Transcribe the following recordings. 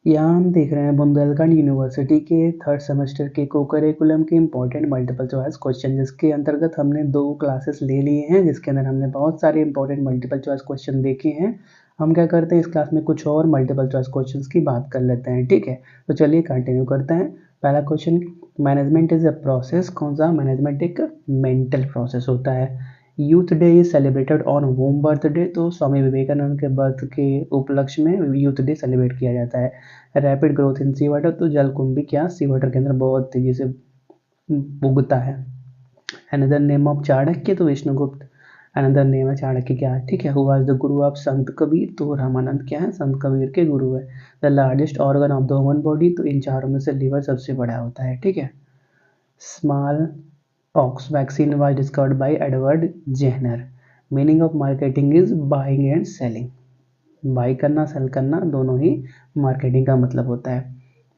यहाँ हम देख रहे हैं बुंदेलखंड यूनिवर्सिटी के थर्ड सेमेस्टर के को करिकुलम के इम्पोर्टेंट मल्टीपल चॉइस क्वेश्चन, जिसके अंतर्गत हमने 2 क्लासेस ले लिए हैं, जिसके अंदर हमने बहुत सारे इंपॉर्टेंट मल्टीपल चॉइस क्वेश्चन देखे हैं। हम क्या करते हैं, इस क्लास में कुछ और मल्टीपल चॉइस क्वेश्चंस की बात कर लेते हैं, ठीक है। तो चलिए कंटिन्यू करते हैं। पहला question, management is a process. कौन सा? मैनेजमेंट एक मेंटल प्रोसेस होता है। Youth day is celebrated on home birthday. तो स्वामी विवेकानंद के बर्थ के उपलक्ष्य में यूथ डे सेलिब्रेट किया जाता है। Rapid growth in sea water. तो जलकुंभी क्या सी वाटर के अंदर बहुत तेजी से उगता है। Another name of Chanakya. तो विष्णुगुप्त अनदर नेम है चाणक्य क्या है, ठीक है। Who was the Guru of संत कबीर। तो रामानंद क्या है, संत कबीर के गुरु है। The largest organ of the human body. तो इन चारों में से लीवर सबसे बड़ा होता है, ठीक है। Small Ox vaccine was discovered by Edward Jenner. Meaning of marketing is buying and selling. Buy करना, सेल करना, दोनों ही मार्केटिंग का मतलब होता है।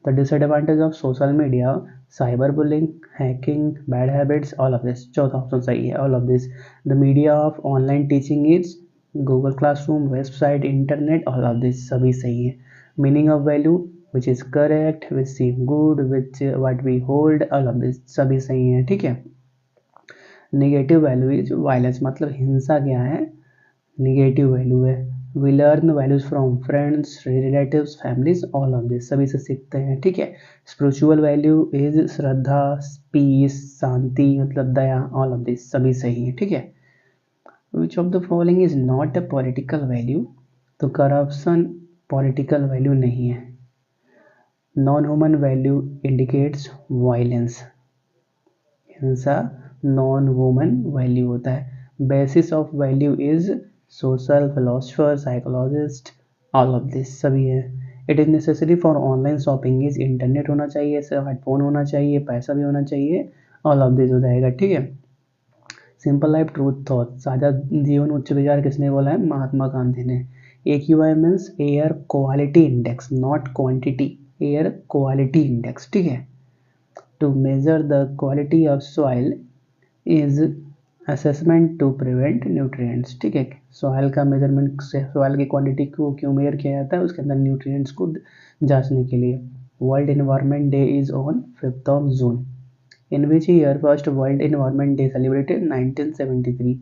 The disadvantage of social media, cyber bullying, hacking, bad habits, all of this. चौथा option सही है, all of this. The media of online teaching is Google classroom, website, internet, all of this सभी सही है। Meaning of value, which is correct, which seem good, which what we hold, all of this सभी सही है, ठीक है। Negative value is violence. मतलब हिंसा क्या है, नेगेटिव वैल्यू है। We learn values from friends, relatives, families, all of this सभी से सीखते हैं, ठीक है। स्पिरिचुअल वैल्यू इज श्रद्धा, पीस, शांति, मतलब दया, ऑल ऑफ दिस सभी सही है, ठीक है। Which of the following is not a political value. तो करप्शन पॉलिटिकल वैल्यू नहीं है। Non human value indicates violence, हिंसा नॉन वुमन वैल्यू होता है। Basis of value is social, philosopher, psychologist, all of this सभी है। It is necessary for online shopping is internet होना चाहिए, स्मार्टफोन होना चाहिए, पैसा भी होना चाहिए, ऑल ऑफ दिस हो जाएगा, ठीक है। सिंपल लाइफ ट्रूथ थॉट, साझा जीवन उच्च विचार किसने बोला है, महात्मा गांधी ने। AQI means air quality index, not quantity, air quality index, ठीक है। To measure the quality of soil is assessment to prevent nutrients, ठीक है। सॉइल का मेजरमेंट से सॉइल की क्वांटिटी को क्यों मेजर किया जाता है, उसके अंदर न्यूट्रिएंट्स को जांचने के लिए। World environment day is on 5th of June. In which year first World Environment Day celebrated? 1973.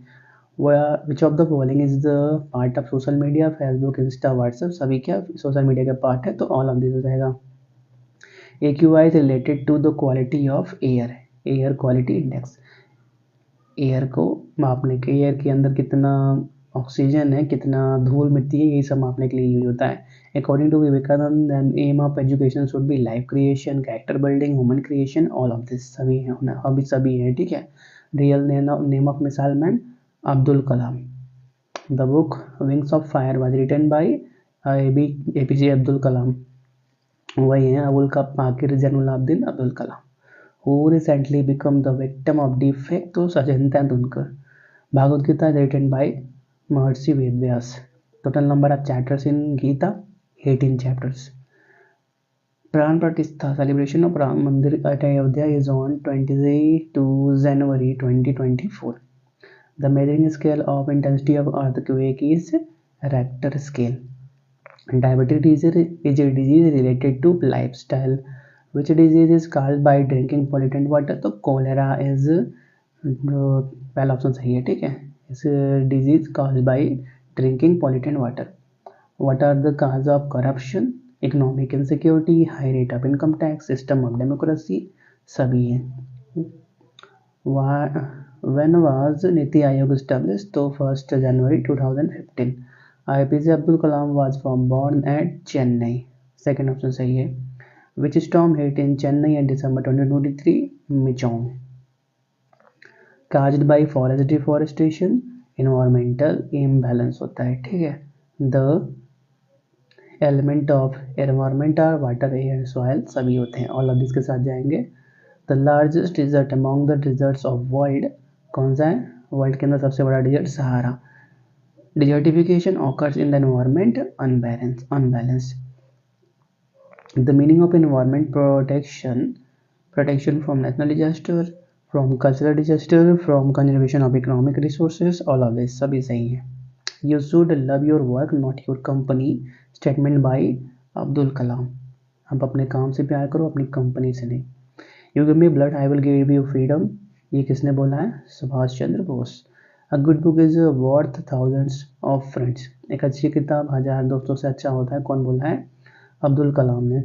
Which of the following is the part of social media? Facebook, Insta, WhatsApp सभी क्या सोशल मीडिया का part है, तो all of this हो जाएगा। AQI is related to the quality of air, air quality index. Air को मापने के, एयर के अंदर कितना ऑक्सीजन है, कितना धूल मिट्टी है, यही सब मापने के लिए यूज होता है। According to Vivekananda, aim of education should be life creation, character building, human creation, all of this सभी है, अभी सभी है, ठीक है। Real name of missile man, Abdul Kalam. The book wings of fire was written by APJ Abdul Kalam, वही है अबुल का Pakir Jainulabdeen Abdul Kalam. Who recently become the victim of defect? तो Sachin Tendulkar. Bhagavad Gita written by Maharishi Vedvyas. Total number of chapters in Gita 18 chapters. Pran pratishtha celebration of Ram Mandir at Ayodhya is on 22 January 2024. The measuring scale of intensity of earthquake is Richter scale. Diabetes is a disease related to lifestyle. Which disease is caused by drinking polluted water? तो cholera is पहला option सही है, ठीक है। इस disease caused by drinking polluted water. What are the cause of corruption? Economic insecurity, high rate of income tax, system of democracy, सभी है। When was NITI Aayog established? तो 1st January 2015. APJ Abdul Kalam was born at Chennai. Second option सही है। Which storm hit in Chennai in December 2023? Michaung. Caused by forest deforestation, environmental imbalance होता है, ठीक है। The element of environment are water, air, soil सभी होते हैं, all of this के साथ जाएंगे। The largest desert among the deserts of world, कौन सा है वर्ल्ड के अंदर सबसे बड़ा desert? Sahara. Desertification occurs in the environment unbalance. The meaning of environment protection from natural disaster, from cultural disaster, from conservation of economic resources, all of this सभी सही है। You should love your work, not your company. Statement by Abdul Kalam. आप अपने काम से प्यार करो, अपनी कंपनी से नहीं। You give me blood I will give you freedom, ये किसने बोला है? Subhash Chandra Bose. A good book is worth thousands of friends, एक अच्छी किताब 1000 दोस्तों से अच्छा होता है, कौन बोला है? अब्दुल कलाम ने।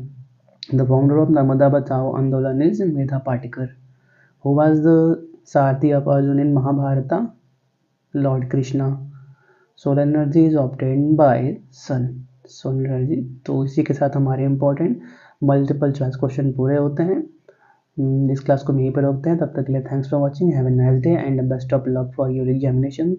The founder of Narmada Bachao Andolan is Medha Patkar. Who was the sarathi of Arjun in Mahabharata? Lord Krishna. Solar energy is obtained by sun, solar energy. तो इसी के साथ हमारे इंपॉर्टेंट मल्टीपल चॉइस क्वेश्चन पूरे होते हैं। इस क्लास को यहीं पर रोकते हैं, तब तक के लिए thanks for watching, have a nice day and best of luck for your examination.